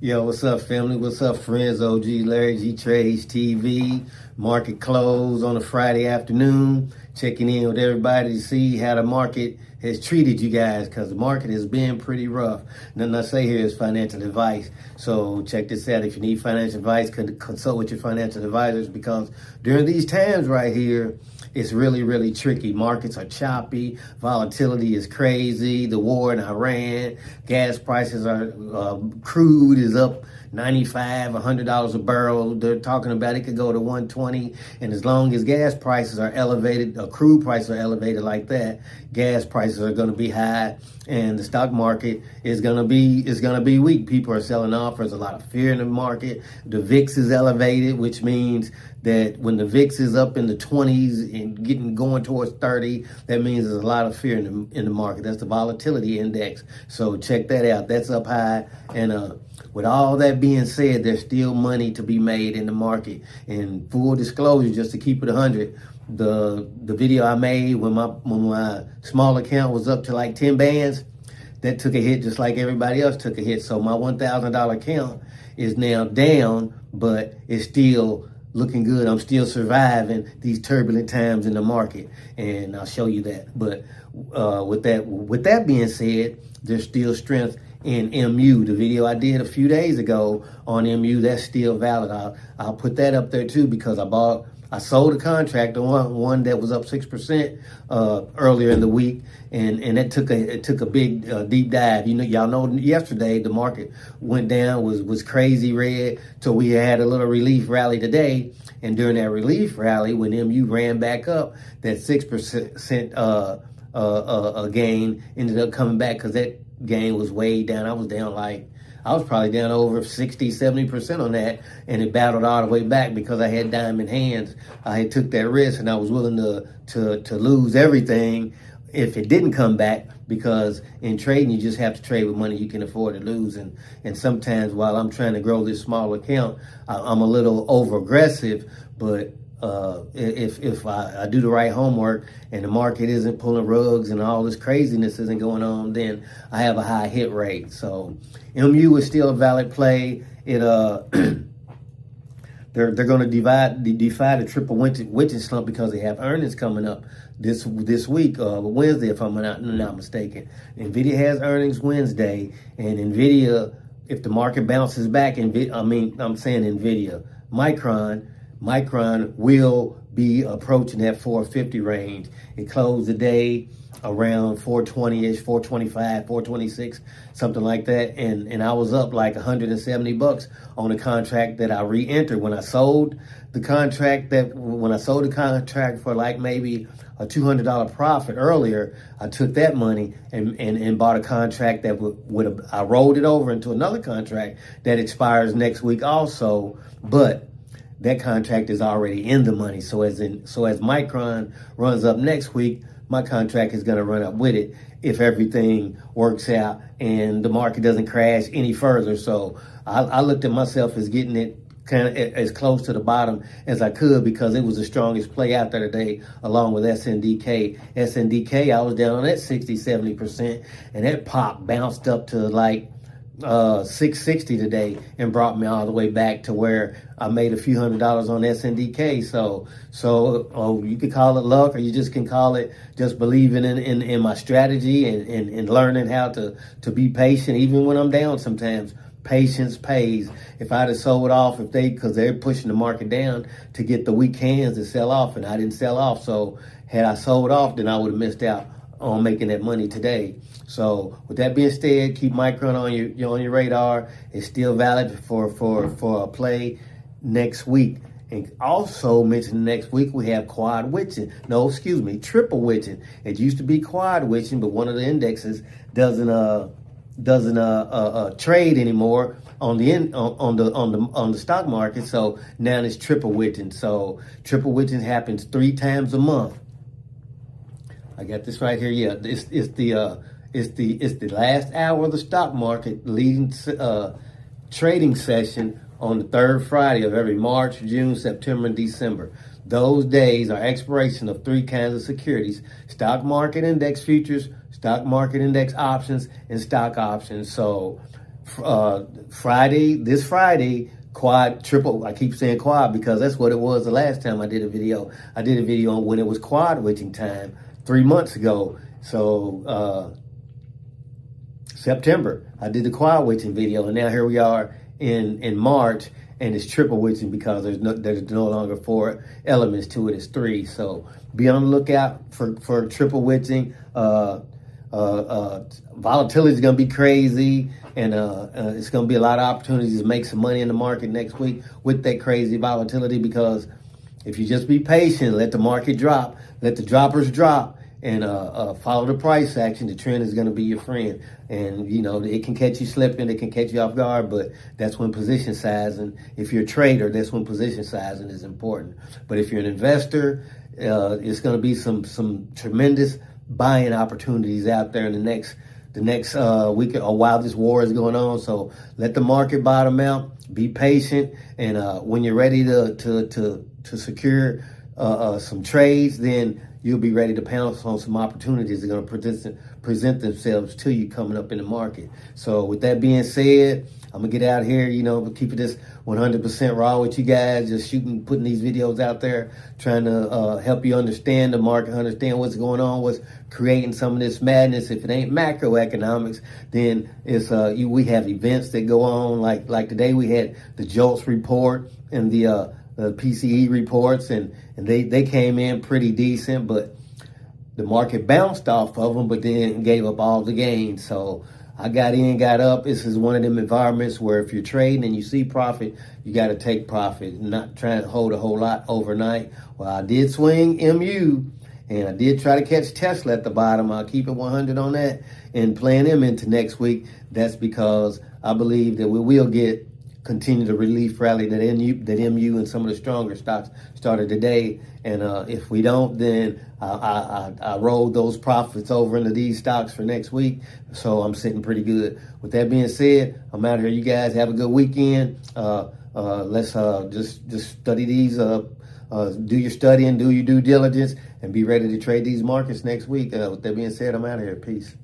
Yo, what's up, family? What's up, friends? OG Larry G Trades TV. Market close on a Friday afternoon. Checking in with everybody to see how the market has treated you guys, because the market has been pretty rough. Nothing I say here is financial advice. So check this out. If you need financial advice, consult with your financial advisors, because during these times right here, it's really, really tricky. Markets are choppy. Volatility is crazy. The war in Iran, gas prices are, crude is up $95, $100 a barrel. They're talking about it could go to 120. And as long as gas prices are elevated, crude prices are elevated like that, gas prices are going to be high, and the stock market is going to be weak. People are selling off. There's a lot of fear in the market. The VIX is elevated, which means that when the VIX is up in the 20s and going towards 30, that means there's a lot of fear in the market. That's the volatility index. So check that out. That's up high. And with all that being said, there's still money to be made in the market. And full disclosure, just to keep it 100, the video I made when my small account was up to like 10 bands, that took a hit just like everybody else took a hit. So my $1,000 account is now down, but it's still looking good. I'm still surviving these turbulent times in the market, and I'll show you that. But with that being said, there's still strength in MU. The video I did a few days ago on MU, that's still valid. I'll put that up there too, because I sold a contract on one that was up 6% earlier in the week, and it took a big deep dive. Y'all know yesterday the market went down, was crazy red, so we had a little relief rally today. And during that relief rally, when MU ran back up, that 6% gain ended up coming back, because that gain was way down. I was probably down over 60, 70% on that, and it battled all the way back because I had diamond hands. I had took that risk, and I was willing to lose everything if it didn't come back, because in trading, you just have to trade with money you can afford to lose. And sometimes while I'm trying to grow this small account, I'm a little over aggressive, but if I do the right homework and the market isn't pulling rugs and all this craziness isn't going on, then I have a high hit rate. So MU is still a valid play. They're going to defy the triple witching slump, because they have earnings coming up this week, Wednesday, if I'm not mistaken. Nvidia has earnings Wednesday, and Nvidia, if the market bounces back, I'm saying Nvidia, Micron will be approaching that 450 range. It closed the day around 420-ish, 425, 426, something like that. And I was up like $170 on a contract that I re-entered. When I sold the contract for like maybe a $200 profit earlier, I took that money and bought a contract that I rolled it over into another contract that expires next week also, but that contract is already in the money. So as Micron runs up next week, my contract is going to run up with it if everything works out and the market doesn't crash any further. So I looked at myself as getting it kind of as close to the bottom as I could, because it was the strongest play out there today, along with SNDK. SNDK, I was down on that 60, 70%, and that pop bounced up to like 660 today and brought me all the way back to where I made a few $100s on SNDK. So you could call it luck, or you just can call it just believing in my strategy and learning how to be patient, even when I'm down sometimes. Patience pays. If I'd have sold off, because they're pushing the market down to get the weak hands to sell off, and I didn't sell off. So had I sold off, then I would have missed out on making that money today. So with that being said, keep Micron on your radar. It's still valid for a play next week. And also mention next week we have triple witching. It used to be quad witching, but one of the indexes doesn't trade anymore on the stock market. So now it's triple witching. So triple witching happens 3 times a month. I got this right here. Yeah, it's the last hour of the stock market leading trading session on the third Friday of every March, June, September, and December. Those days are expiration of 3 kinds of securities: stock market index futures, stock market index options, and stock options. So This Friday, quad, triple. I keep saying quad because that's what it was the last time I did a video. I did a video on when it was quad witching time 3 months ago. So September, I did the quad witching video, and now here we are in March, and it's triple witching because there's no longer 4 elements to it. It's 3. So be on the lookout for triple witching. Volatility is going to be crazy, and it's going to be a lot of opportunities to make some money in the market next week with that crazy volatility, because if you just be patient, let the market drop, let the droppers drop, and follow the price action, the trend is going to be your friend. And, you know, it can catch you slipping, it can catch you off guard, but that's when position sizing, if you're a trader, that's when position sizing is important. But if you're an investor, it's going to be some tremendous buying opportunities out there in the next week or while this war is going on. So let the market bottom out, be patient, and when you're ready to secure some trades, then you'll be ready to pounce on some opportunities that are going to present themselves to you coming up in the market. So with that being said, I'm going to get out here, you know, keeping this 100% raw with you guys, just putting these videos out there, trying to help you understand the market, understand what's going on, what's creating some of this madness. If it ain't macroeconomics, then it's we have events that go on, like today we had the JOLTS report and the PCE reports, and they came in pretty decent, but the market bounced off of them, but then gave up all the gains. So I got in, got up. This is one of them environments where if you're trading and you see profit, you got to take profit, not trying to hold a whole lot overnight. Well, I did swing MU, and I did try to catch Tesla at the bottom. I'll keep it 100 on that and playing them into next week. That's because I believe that we will continue the relief rally that MU and some of the stronger stocks started today. And if we don't, then I rolled those profits over into these stocks for next week. So I'm sitting pretty good. With that being said, I'm out here. You guys have a good weekend. Let's just study these, do your studying, do your due diligence, and be ready to trade these markets next week. With that being said, I'm out of here. Peace.